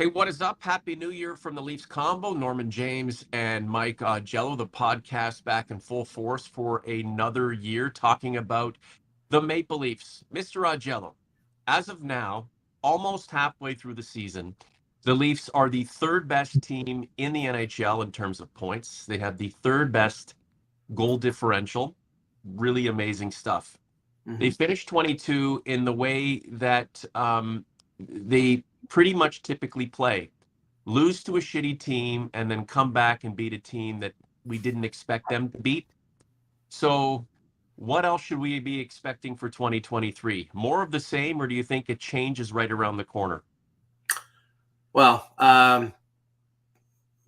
Hey, what is up? Happy New Year from the Leafs Convo. Norman James and Mike Augello, the podcast back in full force for another year, talking about the Maple Leafs. Mr. Augello, as of now, almost halfway through the season, the Leafs are the third best team in the NHL in terms of points. They have the third best goal differential. Really amazing stuff. They finished 22 in the way that they pretty much typically play. Lose to a shitty team and then come back and beat a team that we didn't expect them to beat. So what else should we be expecting for 2023? More of the same, or do you think a change is right around the corner? Well,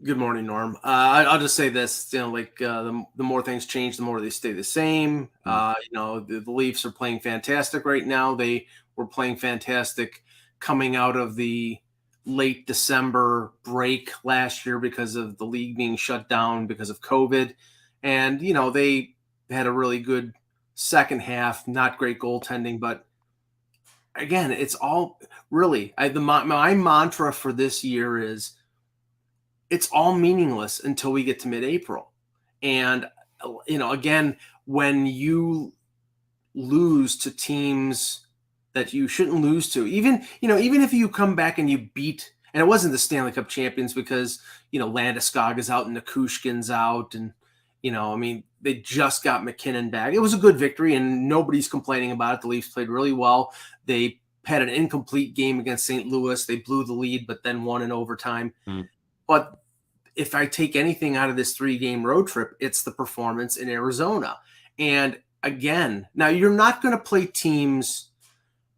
good morning, Norm. I'll just say this: the more things change, the more they stay the same. The Leafs are playing fantastic right now. They were playing fantastic coming out of the late December break last year because of the league being shut down because of COVID, and they had a really good second half. Not great goaltending, but again, it's all really. My mantra for this year is, it's all meaningless until we get to mid-April. And, again, when you lose to teams that you shouldn't lose to, even if you come back and you beat, and it wasn't the Stanley Cup champions because, Landeskog out and Nichushkin's out. And, they just got McKinnon back. It was a good victory and nobody's complaining about it. The Leafs played really well. They had an incomplete game against St. Louis. They blew the lead, but then won in overtime. But if I take anything out of this 3-game road trip, it's the performance in Arizona. And again, now you're not going to play teams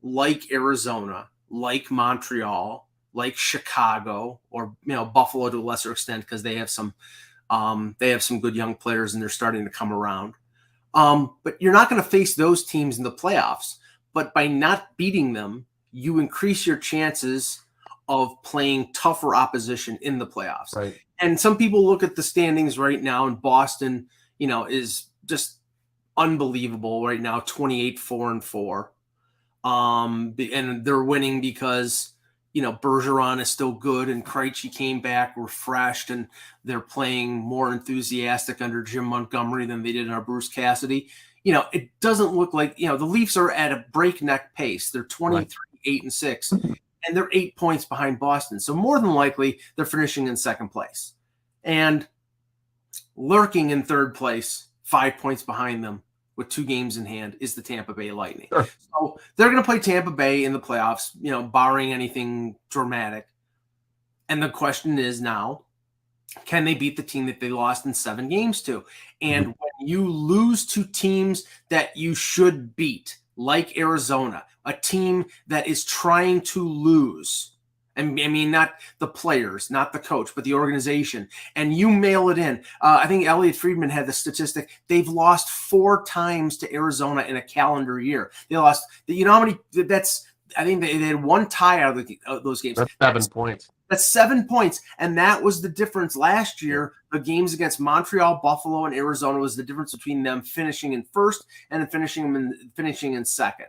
like Arizona, like Montreal, like Chicago, or Buffalo to a lesser extent because they have some good young players and they're starting to come around. But you're not going to face those teams in the playoffs. But by not beating them, you increase your chances of playing tougher opposition in the playoffs. Right. And some people look at the standings right now, and Boston, is just unbelievable right now, 28-4-4. And they're winning because, Bergeron is still good and Krejci came back refreshed, and they're playing more enthusiastic under Jim Montgomery than they did under Bruce Cassidy. It doesn't look like, the Leafs are at a breakneck pace. They're 23-8-6. And they're 8 points behind Boston. So more than likely, they're finishing in second place. And lurking in third place, 5 points behind them with 2 games in hand, is the Tampa Bay Lightning. Sure. So they're going to play Tampa Bay in the playoffs, barring anything dramatic. And the question is now, can they beat the team that they lost in 7 games to? And when you lose to teams that you should beat, like Arizona, a team that is trying to lose, and I mean, not the players, not the coach, but the organization, and you mail it in. I think Elliot Friedman had the statistic. They've lost 4 times to Arizona in a calendar year. They lost, how many, I think they had 1 tie out of those games. That's 7 points. That's 7 points. And that was the difference last year. The games against Montreal, Buffalo, and Arizona was the difference between them finishing in first and then finishing in second.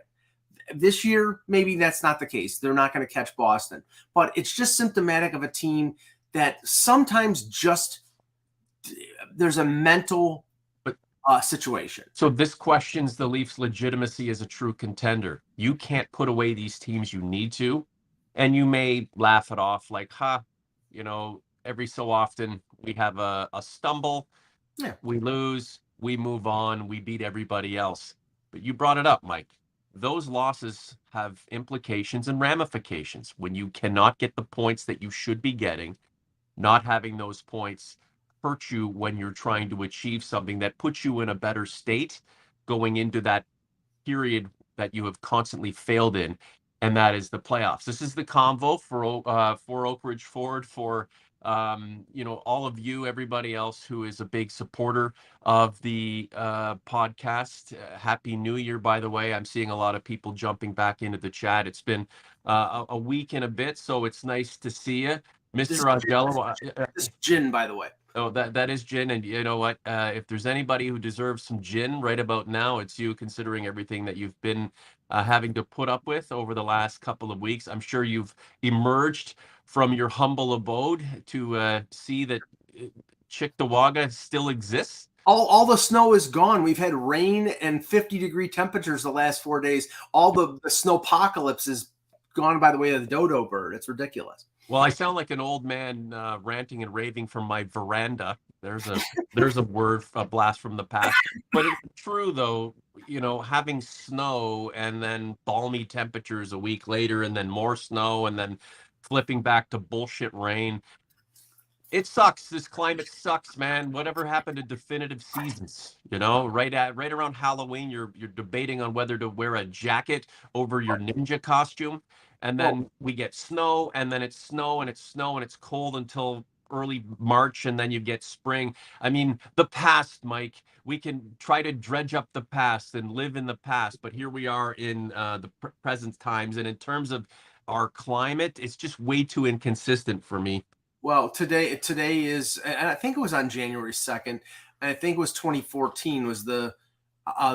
This year, maybe that's not the case. They're not going to catch Boston. But it's just symptomatic of a team that sometimes just there's a mental situation. So this questions the Leafs' legitimacy as a true contender. You can't put away these teams you need to. And you may laugh it off like, every so often we have a stumble. Yeah. We lose, we move on, we beat everybody else. But you brought it up, Mike. Those losses have implications and ramifications. When you cannot get the points that you should be getting, not having those points hurt you when you're trying to achieve something that puts you in a better state going into that period that you have constantly failed in. And that is the playoffs. This is the convo for Oak Ridge Ford, for all of you, everybody else who is a big supporter of the podcast. Happy New Year, by the way. I'm seeing a lot of people jumping back into the chat. It's been a week and a bit, so it's nice to see you, Mr. Augello. This is gin, by the way. Oh, that is gin, and you know what? If there's anybody who deserves some gin right about now, it's you, considering everything that you've been having to put up with over the last couple of weeks. I'm sure you've emerged from your humble abode to see that uh, Cheektowaga still exists. All the snow is gone. We've had rain and 50-degree temperatures the last 4 days. All the snowpocalypse is gone by the way of the dodo bird. It's ridiculous. Well, I sound like an old man ranting and raving from my veranda. There's a word, a blast from the past. But it's true, though, having snow and then balmy temperatures a week later, and then more snow, and then flipping back to bullshit rain. It sucks. This climate sucks, man. Whatever happened to definitive seasons? Right around Halloween, you're debating on whether to wear a jacket over your ninja costume, and Well, then we get snow, and then it's snow, and it's snow, and it's cold until early March, and then you get spring. I mean, the past, Mike. We can try to dredge up the past and live in the past, but here we are in the present times, and in terms of our climate, it's just way too inconsistent for me. well, today is, and I think it was on January 2nd. And I think it was 2014 was uh,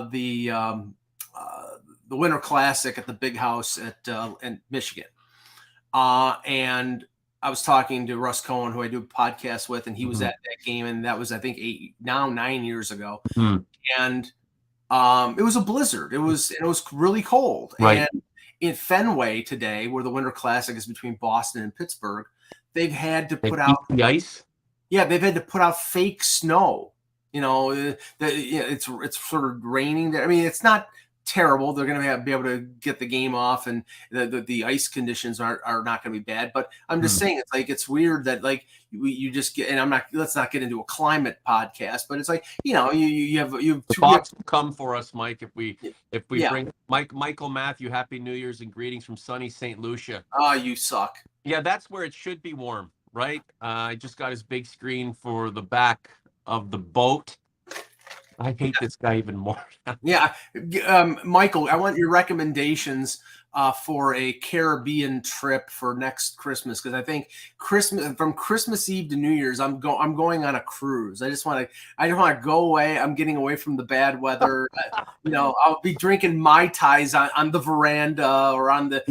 the um, the Winter Classic at the Big House in Michigan. And I was talking to Russ Cohen, who I do a podcast with, and he was at that game, and that was, I think, 9 years ago. Mhm. And it was a blizzard. It was really cold. Right. And in Fenway today, where the Winter Classic is between Boston and Pittsburgh, they've had to put out the ice. Yeah, they've had to put out fake snow. It's sort of raining there. I mean, it's not terrible. They're going to be able to get the game off, and the ice conditions are not going to be bad. But I'm just saying, it's like, it's weird that, like, you just get, and I'm not. Let's not get into a climate podcast, but it's like, you have The box will come for us, Mike, if we bring Michael Matthew, Happy New Year's and greetings from sunny St. Lucia. Oh, you suck. Yeah, that's where it should be warm, right? I just got his big screen for the back of the boat. I hate this guy even more. Yeah, Michael, I want your recommendations for a Caribbean trip for next Christmas, because I think from Christmas Eve to New Year's, I'm going on a cruise. I just want to go away. I'm getting away from the bad weather. I'll be drinking Mai Tais on the veranda or on the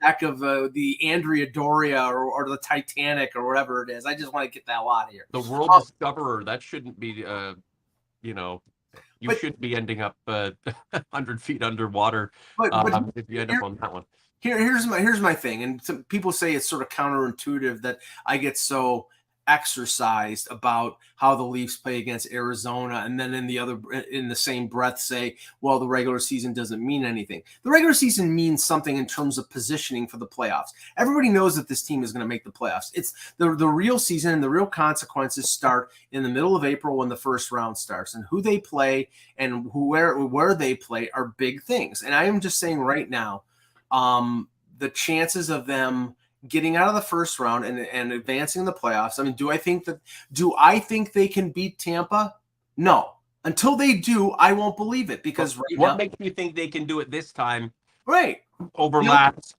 deck of the Andrea Doria or the Titanic or whatever it is. I just want to get the hell out of here. The World Discoverer, that shouldn't be, you shouldn't be ending up 100 feet underwater if you end up on that one. Here's my thing, and some people say it's sort of counterintuitive that I get so exercised about how the Leafs play against Arizona, and then in the same breath say, well, the regular season doesn't mean anything. The regular season means something in terms of positioning for the playoffs. Everybody knows that this team is going to make the playoffs. It's the real season, and the real consequences start in the middle of April when the first round starts, and who they play and where they play are big things. And I am just saying right now, the chances of them getting out of the first round and advancing in the playoffs. I mean, do I think they can beat Tampa? No. Until they do, I won't believe it, because what makes you think they can do it this time? Right. Over last.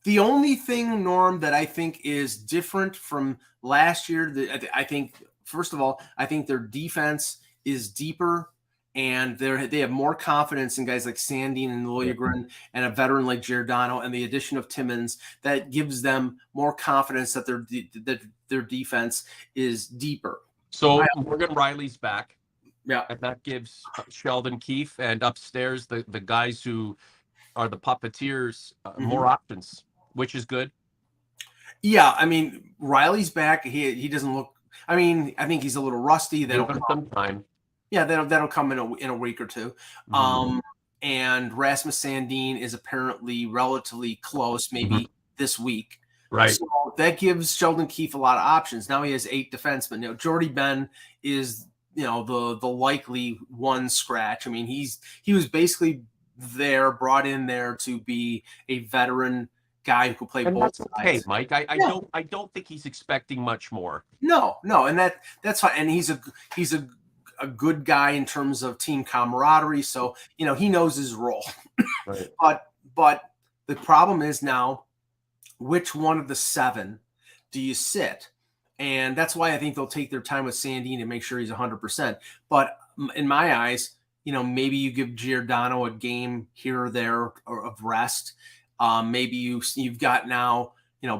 The only thing, Norm, that I think is different from last year, I think, first of all, I think their defense is deeper, and they have more confidence in guys like Sandin and Liljegren and a veteran like Giordano, and the addition of Timmins that gives them more confidence that their defense is deeper. So Morgan Riley's back. Yeah. And that gives Sheldon Keefe and upstairs the guys who are the puppeteers more options, which is good. Yeah, I mean, Riley's back. He doesn't look. I mean, I think he's a little rusty. That'll come some time. Yeah, that'll come in a week or two. And Rasmus Sandin is apparently relatively close, maybe this week. Right. So that gives Sheldon Keefe a lot of options. Now he has 8 defensemen. Jordy Ben is the likely one scratch. I mean, he was basically brought in there to be a veteran guy who could play both sides. Okay, Mike. I don't think he's expecting much more. No, and that's fine. And he's a good guy in terms of team camaraderie, so he knows his role. Right. But the problem is now, which one of the 7 do you sit? And that's why I think they'll take their time with Sandin and make sure he's 100%. But in my eyes, maybe you give Giordano a game here or there of rest. Maybe you've got now,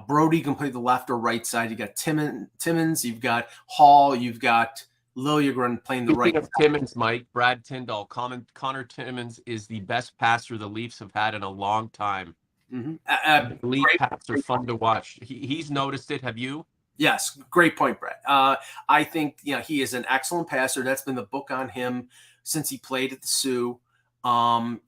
Brody can play the left or right side. You got Timmins, you've got Hall, you've got Liljegren playing the right. Speaking of Timmins, Mike, Brad Tyndall, Connor Timmins is the best passer the Leafs have had in a long time. Mm-hmm. Elite passer, fun to watch. He's noticed it. Have you? Yes, great point, Brett. I think he is an excellent passer. That's been the book on him since he played at the Sioux.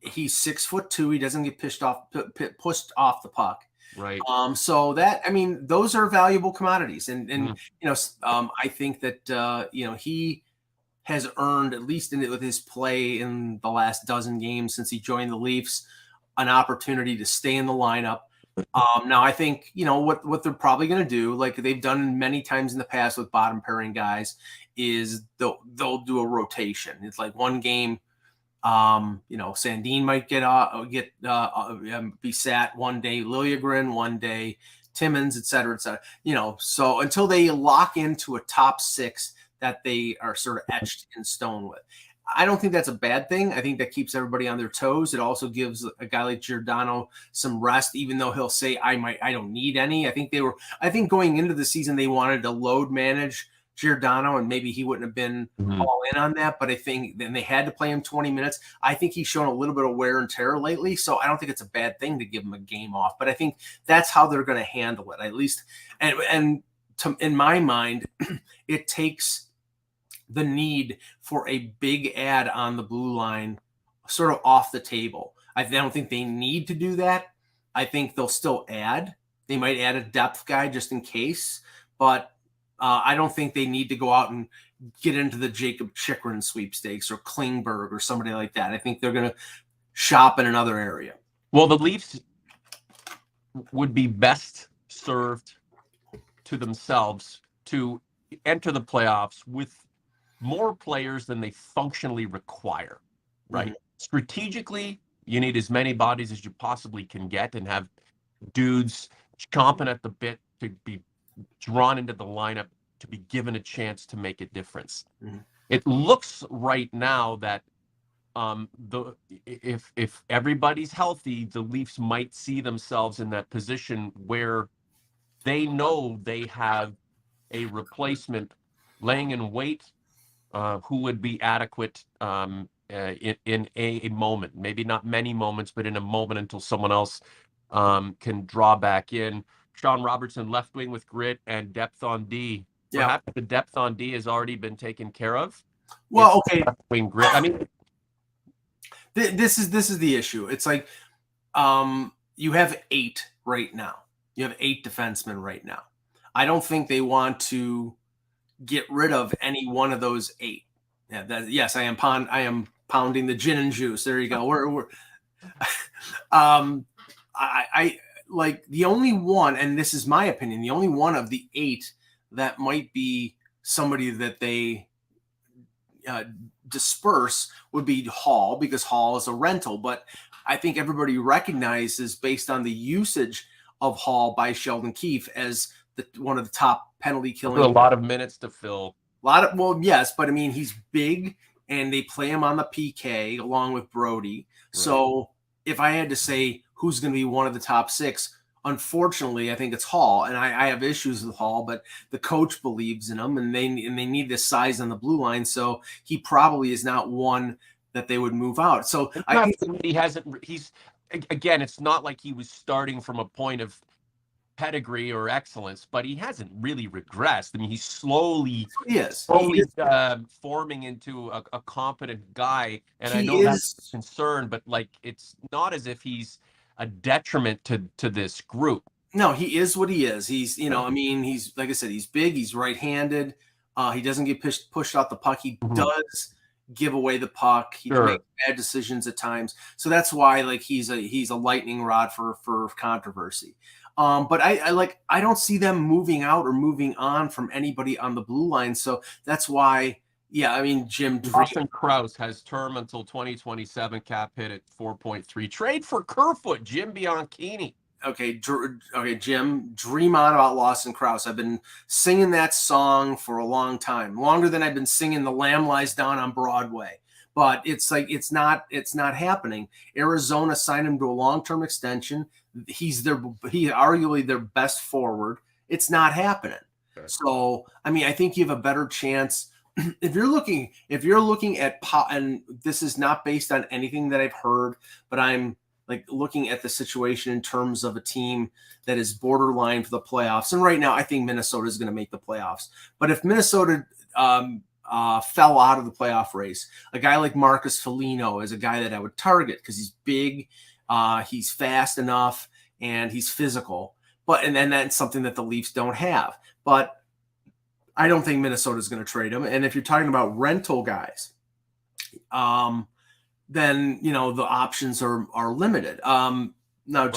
He's 6'2". He doesn't get pushed off the puck. Right. So those are valuable commodities, and I think that he has earned, at least with his play in the last dozen games since he joined the Leafs, an opportunity to stay in the lineup. Now I think what they're probably going to do, like they've done many times in the past with bottom pairing guys, is they'll do a rotation. It's like one game, Sandin might be sat one day, Liljegren one day, Timmins, et cetera, et cetera. So until they lock into a top six that they are sort of etched in stone with. I don't think that's a bad thing. I think that keeps everybody on their toes. It also gives a guy like Giordano some rest, even though he'll say, I don't need any. I think going into the season, they wanted to load manage Giordano, and maybe he wouldn't have been all in on that. But I think then they had to play him 20 minutes. I think he's shown a little bit of wear and tear lately. So I don't think it's a bad thing to give him a game off. But I think that's how they're going to handle it, at least. And in my mind, it takes the need for a big ad on the blue line sort of off the table. I don't think they need to do that. I think they'll still add. They might add a depth guy just in case, but I don't think they need to go out and get into the Jacob Chikrin sweepstakes or Klingberg or somebody like that. I think they're going to shop in another area. Well, the Leafs would be best served to themselves to enter the playoffs with more players than they functionally require, right? Strategically, you need as many bodies as you possibly can get and have dudes chomping at the bit to be drawn into the lineup to be given a chance to make a difference. It looks right now that if everybody's healthy, the Leafs might see themselves in that position where they know they have a replacement laying in wait who would be adequate in a moment, maybe not many moments, but in a moment until someone else can draw back in. Sean Robertson, left wing with grit and depth on D. Perhaps the depth on D has already been taken care of. Well, okay. Left wing grit. I mean, this is the issue. It's like you have 8 right now. You have 8 defensemen right now. I don't think they want to get rid of any one of those 8. Yes, I am pounding the gin and juice. There you go. We're I like the only one, and this is my opinion, the only one of the 8 that might be somebody that they disperse would be Hall, because Hall is a rental. But I think everybody recognizes, based on the usage of Hall by Sheldon Keefe, as one of the top penalty killing. A lot of minutes to fill. Yes, but I mean, he's big, and they play him on the PK along with Brody. Right. So if I had to say who's going to be one of the top 6, unfortunately, I think it's Hall, and I have issues with Hall, but the coach believes in him, and they need this size on the blue line, so he probably is not one that they would move out. So I think he hasn't. He's again, it's not like he was starting from a point of pedigree or excellence, but he hasn't really regressed. I mean, he's slowly forming into a competent guy, and I know that's a concern, but like, it's not as if he's a detriment to this group. No, he is what he is. He's, I mean, he's, like I said, he's big, he's right-handed. He doesn't get pushed off the puck. He does give away the puck. He makes bad decisions at times. So that's why, like, he's a lightning rod for controversy. But I don't see them moving out or moving on from anybody on the blue line. So that's why, I mean, Jim Austin Krause has term until 2027, cap hit at 4.3. Trade for Kerfoot, Jim Bianchini. okay, Jim, dream on about Lawson Krause. I've been singing that song for a long time, longer than I've been singing The Lamb Lies Down on Broadway. But it's like it's not happening. Arizona signed him to a long-term extension. He's arguably their best forward. It's not happening. Okay. So I mean, I think you have a better chance if you're looking at and this is not based on anything that I've heard, but I'm like looking at the situation in terms of a team that is borderline for the playoffs. And right now, I think Minnesota is going to make the playoffs. But if Minnesota fell out of the playoff race, a guy like Marcus Foligno is a guy that I would target because he's big, he's fast enough, and he's physical. And then that's something that the Leafs don't have. But I don't think Minnesota is going to trade him. And if you're talking about rental guys, then the options are limited. Now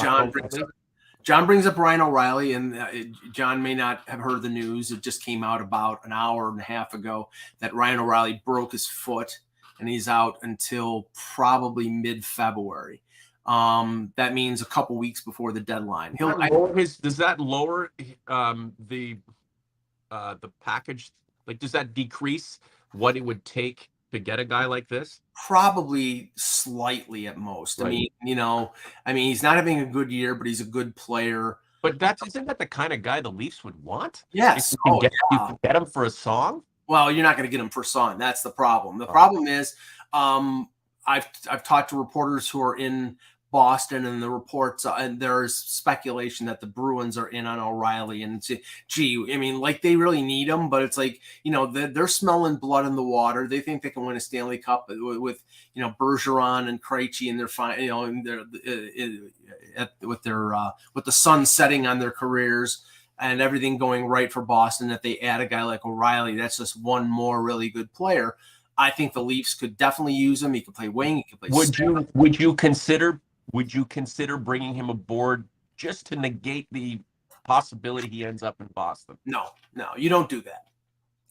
John brings up Ryan O'Reilly, and John may not have heard the news. It just came out about an hour and a half ago that Ryan O'Reilly broke his foot, and he's out until probably mid-February. That means a couple weeks before the deadline. Does that lower the package? Like, does that decrease what it would take to get a guy like this? Probably slightly at most. Right. I mean, he's not having a good year, but he's a good player. But isn't that the kind of guy the Leafs would want? Yes. You can get him for a song? Well, you're not going to get him for a song. That's the problem. The problem is I've talked to reporters who are in Boston, and the reports, and there's speculation that the Bruins are in on O'Reilly, and gee, I mean, like, they really need him, but it's like, they're smelling blood in the water. They think they can win a Stanley Cup with Bergeron and Krejci, and they're fine, with the sun setting on their careers and everything going right for Boston, that they add a guy like O'Reilly. That's just one more really good player. I think the Leafs could definitely use him. He could play wing. He could play. Would you consider bringing him aboard just to negate the possibility he ends up in Boston? No, you don't do that.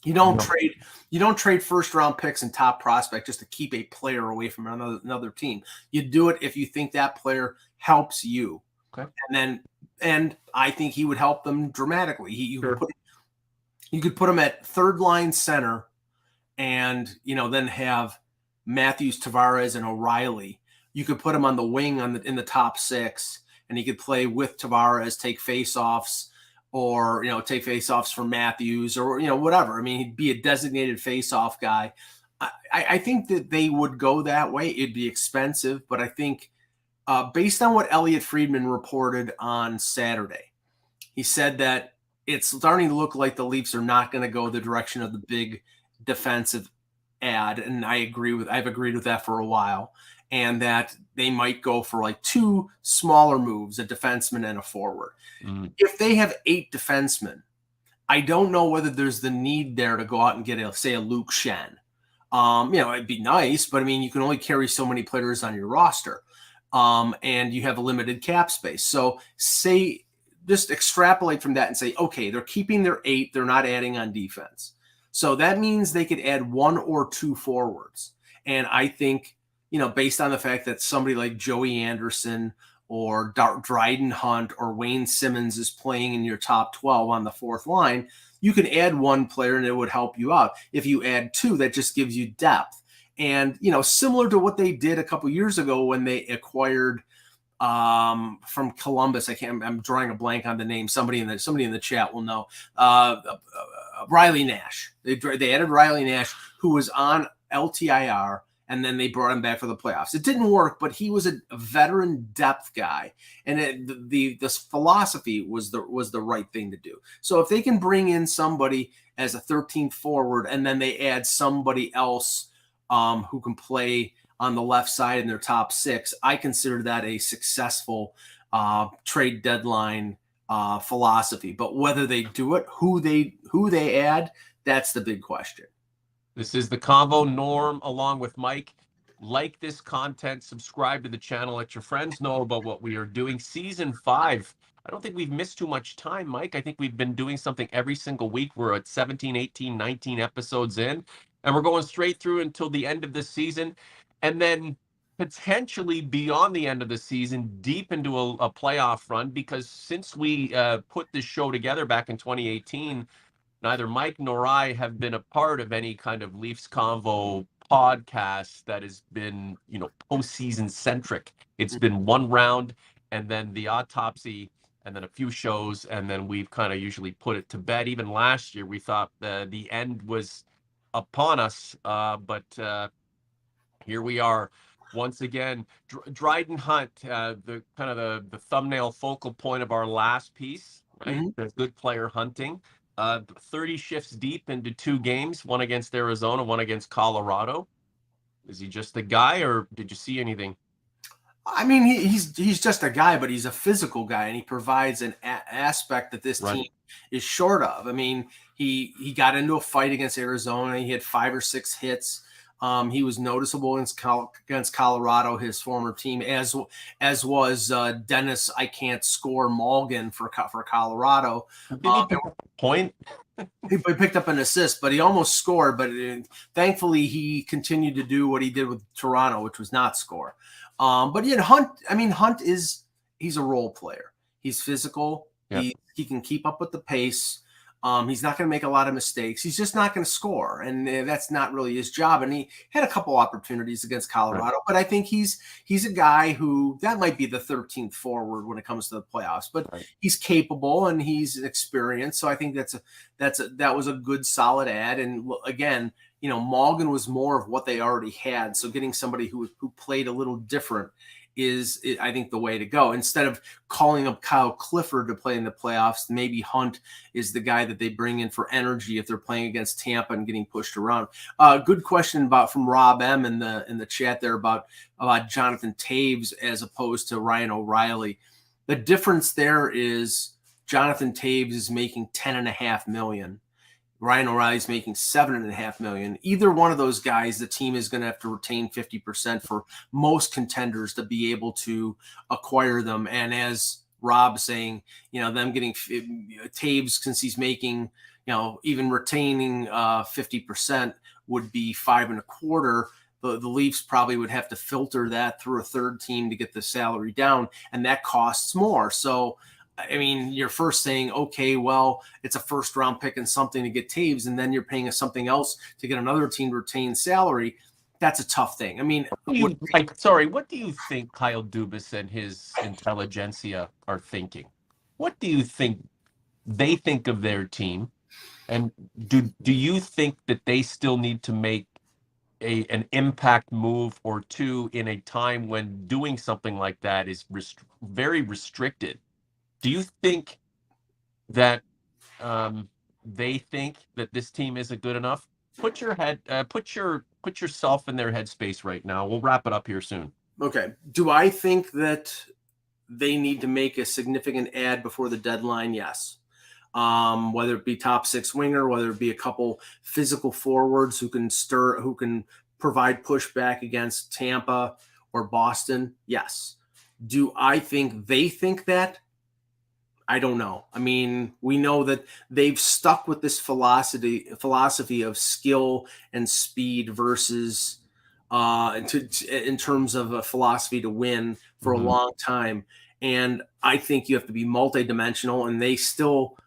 You don't trade first round picks and top prospect just to keep a player away from another team. You do it if you think that player helps you. Okay. And I think he would help them dramatically. You could put him at third line center, and then have Matthews, Tavares, and O'Reilly. You could put him on the wing in the top six, and he could play with Tavares, take faceoffs, or take faceoffs for Matthews, or whatever. I mean, he'd be a designated faceoff guy. I think that they would go that way. It'd be expensive, but I think based on what Elliot Friedman reported on Saturday, he said that it's starting to look like the Leafs are not going to go the direction of the big defensive ad, and I've agreed with that for a while. And that they might go for like two smaller moves, a defenseman and a forward. Mm. If they have 8 defensemen, I don't know whether there's the need there to go out and get a Luke Shen. It'd be nice, but I mean, you can only carry so many players on your roster, and you have a limited cap space. So just extrapolate from that and say, okay, they're keeping their 8, they're not adding on defense. So that means they could add 1 or 2 forwards. And I think, based on the fact that somebody like Joey Anderson or Dryden Hunt or Wayne Simmons is playing in your top 12 on the fourth line, you can add 1 player and it would help you out. If you add 2, that just gives you depth. And, similar to what they did a couple years ago when they acquired from Columbus, I'm drawing a blank on the name. Somebody in the chat will know. Riley Nash. They added Riley Nash, who was on LTIR, and then they brought him back for the playoffs. It didn't work, but he was a veteran depth guy, and this philosophy was the right thing to do. So if they can bring in somebody as a 13th forward, and then they add somebody else who can play on the left side in their top 6, I consider that a successful trade deadline philosophy. But whether they do it, who they add, that's the big question. This is the Convo. Norm along with Mike. Like this content, subscribe to the channel, let your friends know about what we are doing. Season 5. I don't think we've missed too much time, Mike. I think we've been doing something every single week. We're at 17, 18, 19 episodes in, and we're going straight through until the end of the season. And then potentially beyond the end of the season, deep into a playoff run, because since we put this show together back in 2018, neither Mike nor I have been a part of any kind of Leafs Convo podcast that has been, postseason centric. It's been one round and then the autopsy and then a few shows, and then we've kind of usually put it to bed. Even last year, we thought the end was upon us, but here we are once again. Dryden Hunt, the kind of the thumbnail focal point of our last piece, right? Mm-hmm. The good player hunting. 30 shifts deep into 2 games, one against Arizona, one against Colorado. Is he just a guy, or did you see anything? I mean, he's just a guy, but he's a physical guy, and he provides an aspect that this team is short of. I mean, he got into a fight against Arizona. He had 5 or 6 hits. He was noticeable against Colorado, his former team, as was Dennis I can't score Morgan for Colorado. Didn't he pick up a point? He picked up an assist, but he almost scored. But thankfully, he continued to do what he did with Toronto, which was not score. But yeah, Hunt he's a role player. He's physical. Yep. He can keep up with the pace. He's not going to make a lot of mistakes. He's just not going to score, and that's not really his job. And he had a couple opportunities against Colorado, right. But I think he's a guy who that might be the 13th forward when it comes to the playoffs. But right. He's capable and he's experienced, so I think that was a good solid add. And again, Morgan was more of what they already had. So getting somebody who played a little different is, I think, the way to go. Instead of calling up Kyle Clifford to play in the playoffs, maybe Hunt is the guy that they bring in for energy if they're playing against Tampa and getting pushed around. Good question from Rob M in the chat there about Jonathan Toews as opposed to Ryan O'Reilly. The difference there is Jonathan Toews is making $10.5 million. Ryan O'Reilly's making $7.5 million. Either one of those guys, the team is going to have to retain 50% for most contenders to be able to acquire them. And as Rob's saying, them getting Toews, since he's making, even retaining 50% would be $5.25. The Leafs probably would have to filter that through a third team to get the salary down, and that costs more. So, I mean, you're first saying, okay, well, it's a first round pick and something to get Toews, and then you're paying us something else to get another team to retain salary. That's a tough thing. I mean, what do you think Kyle Dubas and his intelligentsia are thinking? What do you think they think of their team? And do you think that they still need to make an impact move or two in a time when doing something like that is very restricted? Do you think that they think that this team isn't good enough? Put yourself in their headspace right now. We'll wrap it up here soon. Okay. Do I think that they need to make a significant add before the deadline? Yes. Whether it be top 6 winger, whether it be a couple physical forwards who can provide pushback against Tampa or Boston. Yes. Do I think they think that? I don't know. I mean, we know that they've stuck with this philosophy of skill and speed versus in terms of a philosophy to win for a long time. And I think you have to be multidimensional, and they still,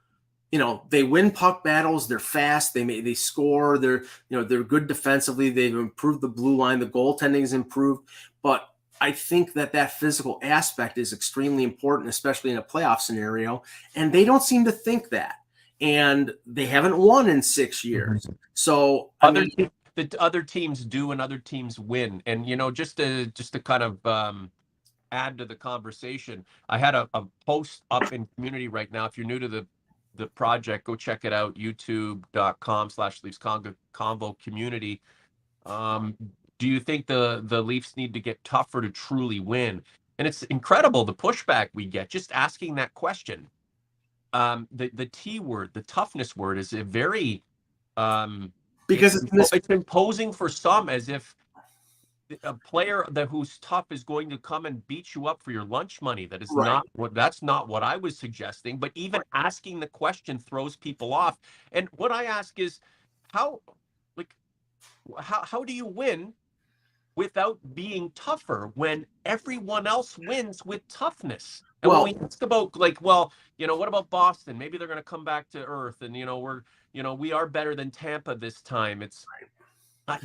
they win puck battles. They're fast. They score. They're good defensively. They've improved the blue line. The goaltending is improved, but I think that physical aspect is extremely important, especially in a playoff scenario. And they don't seem to think that. And they haven't won in 6 years. So the other teams do, and other teams win. And just to kind of add to the conversation, I had a post up in community right now. If you're new to the project, go check it out. YouTube.com/Leafs Convo community. Do you think the Leafs need to get tougher to truly win? And it's incredible the pushback we get just asking that question. The T word, the toughness word, is a very because it's imposing for some, as if a player who's tough is going to come and beat you up for your lunch money. That is right. That's not what I was suggesting. But even asking the question throws people off. And what I ask is, how do you win without being tougher when everyone else wins with toughness. And when Well, we ask about like, well, what about Boston? Maybe they're going to come back to earth, and we are better than Tampa this time. It's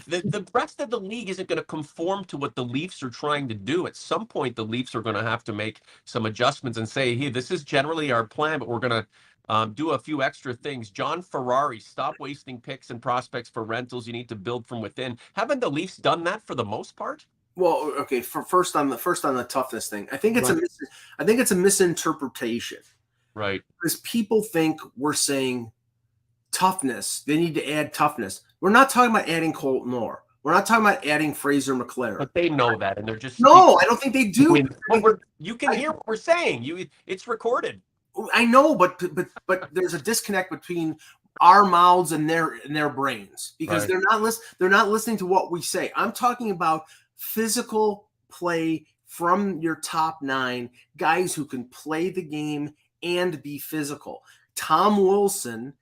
the rest of the league isn't going to conform to what the Leafs are trying to do. At some point, the Leafs are going to have to make some adjustments and say, hey, this is generally our plan, but we're going to do a few extra things. John Ferrari, stop wasting picks and prospects for rentals. You need to build from within. Haven't the Leafs done that for the most part? well, okay. First on the toughness thing, I think Right. it's a misinterpretation Right. because people think we're saying toughness. They need to add toughness. We're not talking about adding Colton Orr. We're not talking about adding Fraser McLaren. But they know that, and they're just speaking. No, I don't think they do. I mean, You can hear what we're saying. It's recorded. I know, but there's a disconnect between our mouths and their brains because Right. they're not listening to what we say. I'm talking about physical play from your top 9 guys who can play the game and be physical. Tom Wilson,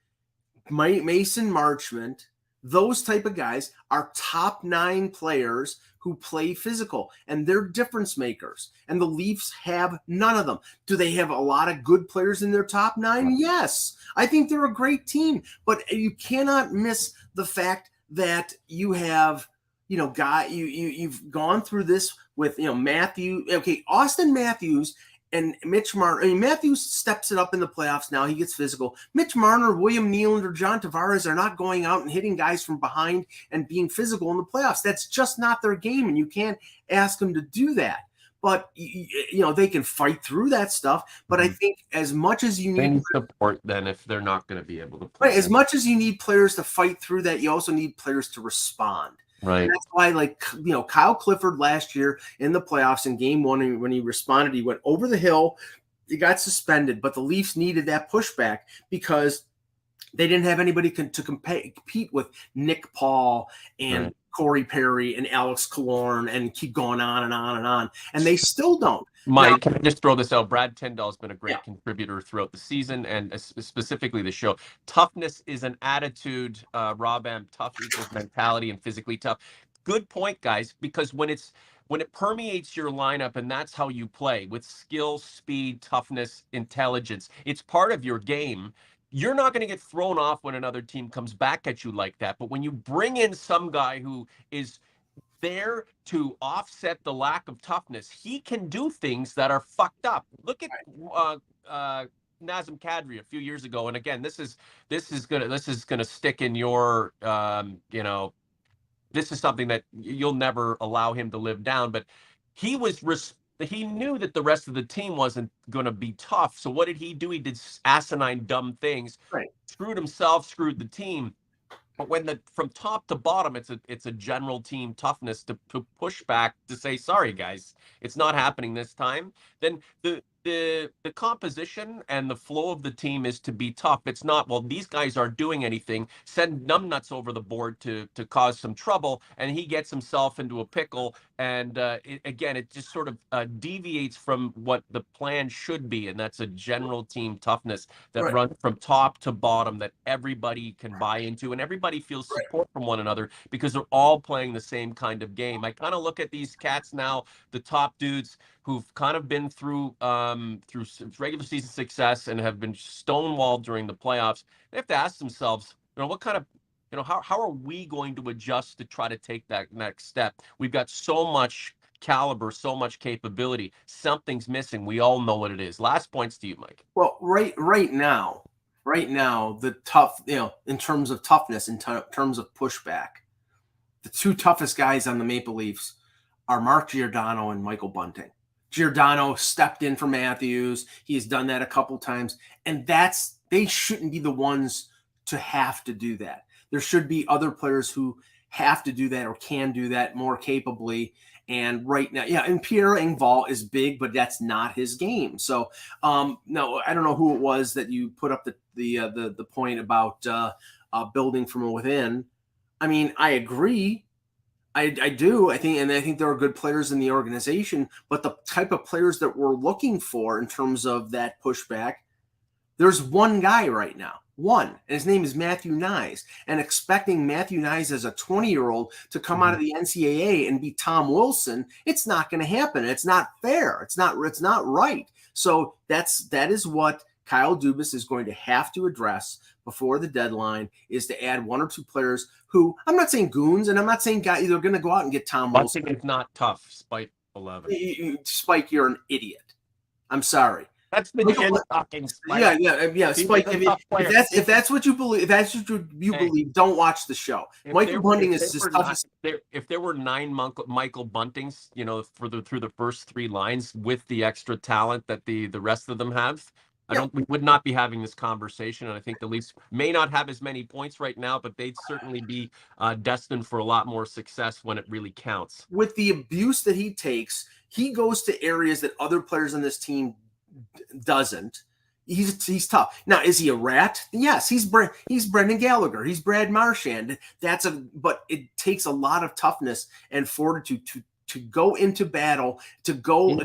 Mason Marchment, those type of guys are top 9 players who play physical, and they're difference makers. And the Leafs have none of them. Do they have a lot of good players in their top 9? Yes. I think they're a great team, but you cannot miss the fact that you have, you've gone through this with, Matthew. Okay, Austin Matthews and Mitch Marner. I mean, Matthews steps it up in the playoffs now. He gets physical. Mitch Marner, William Nylander, John Tavares are not going out and hitting guys from behind and being physical in the playoffs. That's just not their game, and you can't ask them to do that. But, they can fight through that stuff. But I think as much as you They need need support then if they're not going to be able to play. right, as much as you need players to fight through that, you also need players to respond. Right. And that's why, Kyle Clifford last year in the playoffs in game 1, when he responded, he went over the hill. He got suspended, but the Leafs needed that pushback because they didn't have anybody to compete with Nick Paul and Corey Perry and Alex Killorn and keep going on and on and on. And they still don't. Mike, can I just throw this out? Brad Tyndall has been a great contributor throughout the season and specifically the show. Toughness is an attitude, Rob M. Tough equals mentality and physically tough. Good point, guys, because when it permeates your lineup and that's how you play with skill, speed, toughness, intelligence, it's part of your game. You're not going to get thrown off when another team comes back at you like that. But when you bring in some guy who is there to offset the lack of toughness, he can do things that are fucked up. Look at Nazem Kadri a few years ago, and again, this is gonna stick in your this is something that you'll never allow him to live down. But he knew that the rest of the team wasn't going to be tough. So what did he do? He did asinine, dumb things. Right. Screwed himself, screwed the team. But when from top to bottom, it's a general team toughness to push back to say, sorry guys, it's not happening this time. Then the composition and the flow of the team is to be tough. It's not, well, these guys aren't doing anything. Send numbnuts over the board to cause some trouble, and he gets himself into a pickle. And it just sort of deviates from what the plan should be, and that's a general team toughness that runs from top to bottom that everybody can buy into, and everybody feels support from one another because they're all playing the same kind of game. I kind of look at these cats now, the top dudes who've kind of been through regular season success and have been stonewalled during the playoffs. They have to ask themselves, what kind of, how are we going to adjust to try to take that next step? We've got so much caliber, so much capability. Something's missing. We all know what it is. Last points to you, Mike. Well, right now, the tough, in terms of toughness, in terms of pushback, the 2 toughest guys on the Maple Leafs are Mark Giordano and Michael Bunting. Giordano stepped in for Matthews. He has done that a couple times, and they shouldn't be the ones to have to do that. There should be other players who have to do that or can do that more capably. And right now, and Pierre Engvall is big, but that's not his game. So, no, I don't know who it was that you put up the point about building from within. I mean, I agree. I do. I think there are good players in the organization, but the type of players that we're looking for in terms of that pushback There's one guy right now, one, and his name is Matthew Nyes. And expecting Matthew Nyes as a 20-year-old to come out of the NCAA and be Tom Wilson, it's not going to happen. It's not fair. It's not right. So that is what Kyle Dubas is going to have to address before the deadline, is to add one or two players who, I'm not saying goons, and I'm not saying guys they're going to go out and get Tom Wilson. Bunting is not tough, Spike 11. Spike, you're an idiot. I'm sorry. That's the gin talking, Spike. Yeah. Spike, if that's what you believe, believe, don't watch the show. Michael Bunting is just tough. If there were 9 Michael Buntings, through the first 3 lines with the extra talent that the rest of them have, we would not be having this conversation. And I think the Leafs may not have as many points right now, but they'd certainly be destined for a lot more success when it really counts. With the abuse that he takes, he goes to areas that other players on this team doesn't. He's tough. Now, is he a rat? Yes, he's Brendan Gallagher. He's Brad Marchand. But it takes a lot of toughness and fortitude to go into battle, to go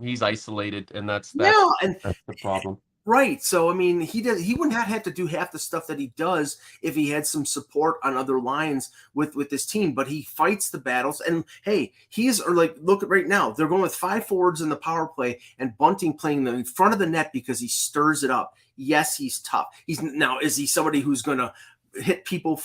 He's isolated, and that's the problem. Right. So, I mean, he would not have to do half the stuff that he does if he had some support on other lines with this team, but he fights the battles. And hey, look at right now, they're going with 5 forwards in the power play and Bunting playing them in front of the net because he stirs it up. Yes, he's tough. Is he somebody who's going to hit people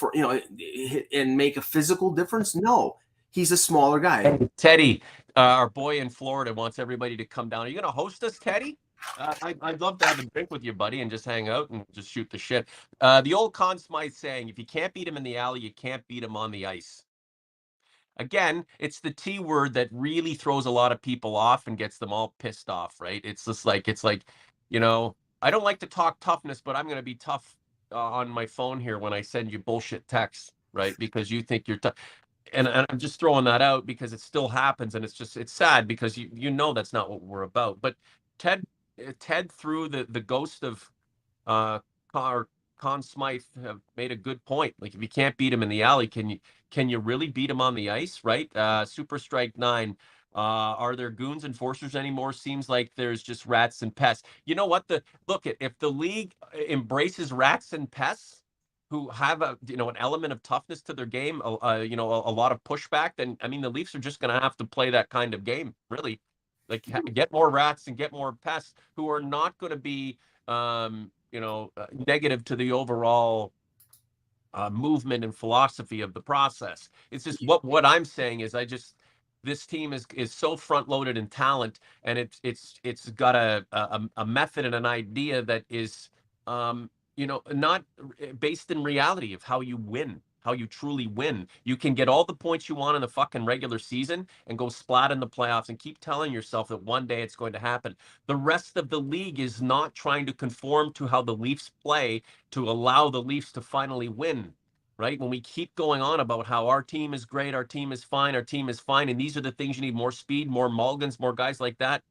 and make a physical difference? No, he's a smaller guy. Hey, Teddy, our boy in Florida, wants everybody to come down. Are you going to host us, Teddy? I'd love to have a drink with you, buddy, and just hang out and just shoot the shit. The old Conn Smythe saying, if you can't beat him in the alley, you can't beat him on the ice. Again, it's the T word that really throws a lot of people off and gets them all pissed off, right? It's like, I don't like to talk toughness, but I'm going to be tough on my phone here when I send you bullshit texts, right? Because you think you're tough. And I'm just throwing that out because it still happens, and it's sad because you know that's not what we're about. But Ted through the ghost of Conn Smythe have made a good point. Like, if you can't beat him in the alley, can you really beat him on the ice, right? Super Strike 9. Are there goons enforcers anymore? Seems like there's just rats and pests. You know what? If the league embraces rats and pests who have an element of toughness to their game, a lot of pushback, then I mean the Leafs are just going to have to play that kind of game, really. Like, get more rats and get more pests who are not going to be, negative to the overall movement and philosophy of the process. It's just what I'm saying is this team is so front loaded in talent, and it's got a method and an idea that is not based in reality of how you win. How you truly win. You can get all the points you want in the fucking regular season and go splat in the playoffs and keep telling yourself that one day it's going to happen. The rest of the league is not trying to conform to how the Leafs play to allow the Leafs to finally win, right? When we keep going on about how our team is great, our team is fine, and these are the things you need: more speed, more Mulligans, more guys like that.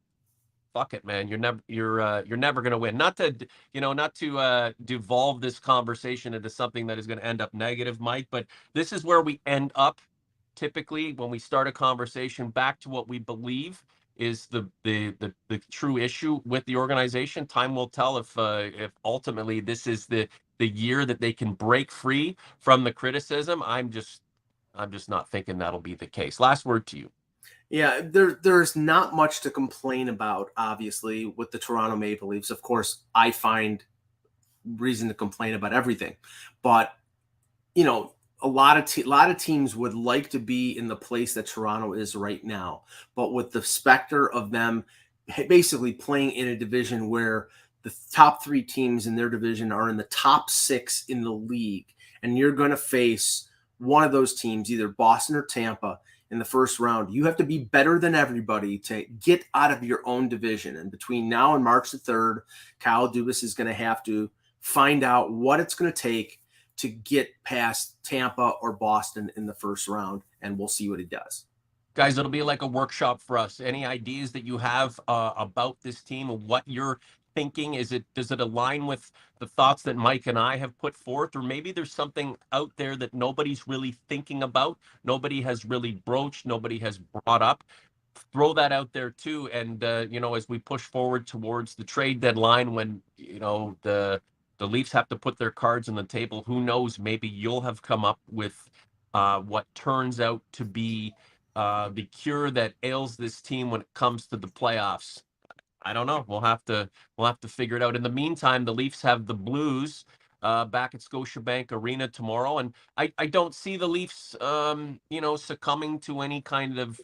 Fuck it, man. You're never going to win. Not to devolve this conversation into something that is going to end up negative, Mike, but this is where we end up typically when we start a conversation back to what we believe is the true issue with the organization. Time will tell if ultimately this is the year that they can break free from the criticism. I'm just not thinking that'll be the case. Last word to you. Yeah, there's not much to complain about, obviously, with the Toronto Maple Leafs. Of course, I find reason to complain about everything. But, a lot of teams would like to be in the place that Toronto is right now. But with the specter of them basically playing in a division where the top 3 teams in their division are in the top 6 in the league, and you're going to face one of those teams, either Boston or Tampa, in the first round, you have to be better than everybody to get out of your own division. And between now and March the 3rd, Kyle Dubas is going to have to find out what it's going to take to get past Tampa or Boston in the first round, and we'll see what he does. Guys, it'll be like a workshop for us. Any ideas that you have about this team and what you're thinking? Does it align with the thoughts that Mike and I have put forth, or maybe there's something out there that nobody's really thinking about, nobody has really broached, nobody has brought up? throw that out there too. And as we push forward towards the trade deadline, when the Leafs have to put their cards on the table, who knows? Maybe you'll have come up with what turns out to be the cure that ails this team when it comes to the playoffs. I don't know. We'll have to figure it out. In the meantime, the Leafs have the Blues back at Scotiabank Arena tomorrow, and I don't see the Leafs succumbing to any kind of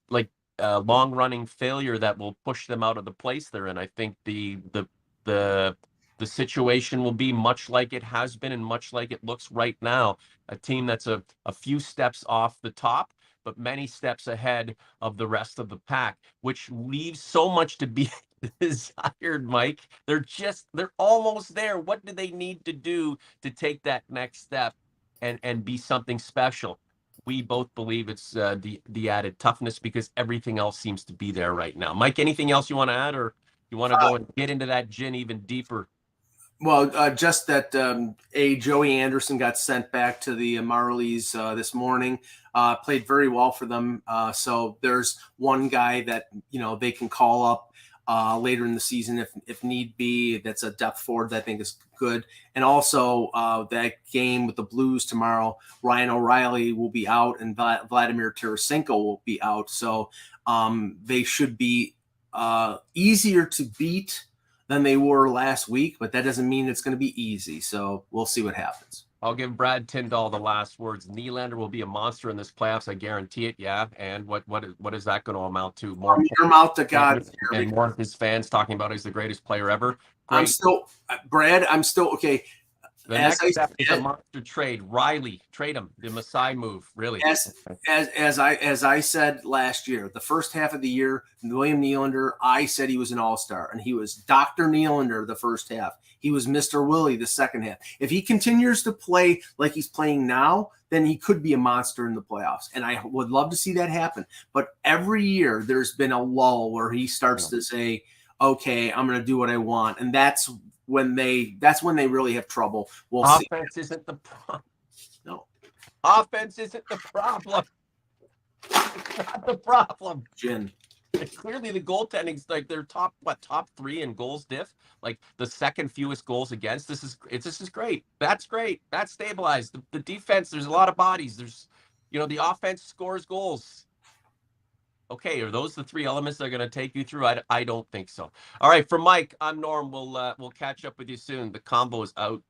like long running failure that will push them out of the place they're in. I think the the situation will be much like it has been and much like it looks right now. A team that's a few steps off the top, but many steps ahead of the rest of the pack, which leaves so much to be desired, Mike. They're almost there. What do they need to do to take that next step and be something special? We both believe it's the added toughness, because everything else seems to be there right now. Mike, anything else you want to add, or you want to go and get into that gin even deeper? Well, just that Joey Anderson got sent back to the Marlies this morning. Played very well for them. So there's one guy that they can call up later in the season if need be. That's a depth forward that I think is good. And also that game with the Blues tomorrow, Ryan O'Reilly will be out and Vladimir Tarasenko will be out. So they should be easier to beat than they were last week, but that doesn't mean it's going to be easy. So we'll see what happens. I'll give Brad Tyndall the last words. Nylander will be a monster in this playoffs. I guarantee it. Yeah. And what is that going to amount to? More your mouth to God, and more of his fans talking about he's the greatest player ever. Great. I'm still okay. The next step is a monster trade. Riley, trade him. The Masai move, really. As I said last year, the first half of the year, William Nylander, I said he was an all-star, and he was Dr. Nylander the first half. He was Mr. Willie the second half. If he continues to play like he's playing now, then he could be a monster in the playoffs, and I would love to see that happen. But every year there's been a lull where he starts to say, okay, I'm going to do what I want, and that's when they really have trouble. Offense isn't the problem. No. Offense isn't the problem. It's not the problem. Gin. Clearly the goaltending's like they're top three in goals diff, like the second fewest goals against. This is great. That's great. That's stabilized. The defense, there's a lot of bodies. There's the offense scores goals. Okay, are those the three elements that are going to take you through? I don't think so. All right, for Mike, I'm Norm. We'll catch up with you soon. The combo is out.